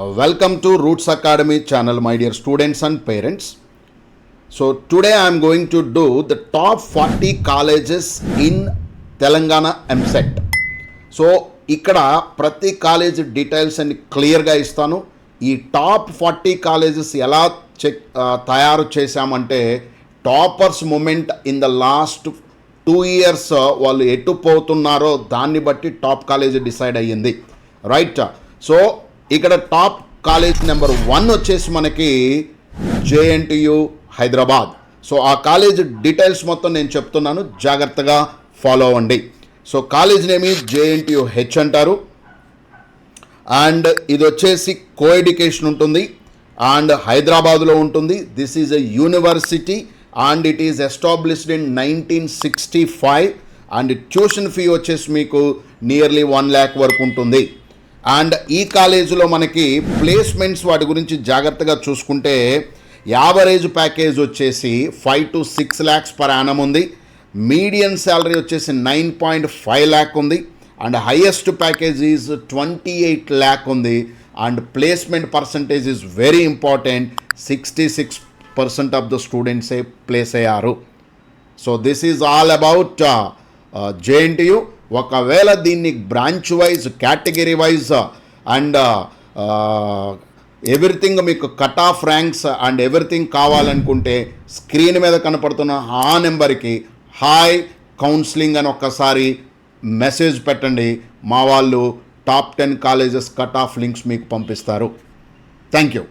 Welcome to Roots Academy channel, my dear students and parents. So today I am going to do the top 40 colleges in Telangana MSET. So ఇక్కడ ప్రతి college details అన్ని క్లియర్గా ఇస్తాను. ఈ top 40 colleges ఎలా తయారు చేశామంటే toppers movement in the last 2 years వాళ్ళు ఎటు పోతున్నారో దాన్ని బట్టి టాప్ కాలేజ్ డిసైడ్ అయ్యింది, రైట్. సో ఇక్కడ టాప్ కాలేజ్ నెంబర్ 1 వచ్చేసి మనకి జేఎన్టీయు హైదరాబాద్. సో ఆ కాలేజ్ డీటెయిల్స్ మొత్తం నేను చెప్తున్నాను, జాగ్రత్తగా ఫాలో అవ్వండి. So college name JNTU H అంటారు. అండ్ ఇది వచ్చేసి కో ఎడ్యుకేషన్ ఉంటుంది అండ్ హైదరాబాద్లో ఉంటుంది. This is a university and it is established in 1965 and tuition fee వచ్చేసి మీకు నియర్లీ 1 lakh వరకు ఉంటుంది. అండ్ ఈ కాలేజీలో మనకి ప్లేస్మెంట్స్ వాటి గురించి జాగ్రత్తగా చూసుకుంటే యావరేజ్ ప్యాకేజ్ వచ్చేసి 5 to 6 lakhs పర్ యానం ఉంది. మీడియన్ శాలరీ వచ్చేసి 9.5 lakh ఉంది. And highest package is 28 lakh ఉంది. And placement percentage is very important, 66% of the స్టూడెంట్సే ప్లేస్ అయ్యారు. So this is all about JNTU. ఒకవేళ దీన్ని branch wise, category wise and everything మీకు cut off ranks and everything కావాలనుకుంటే screen మీద కనపడుతున్న ఆ నెంబర్కి హాయ్ కౌన్సిలింగ్ అని ఒక్కసారి మెసేజ్ పెట్టండి. మా వాళ్ళు top 10 colleges cut off links మీకు పంపిస్తారు. Thank you.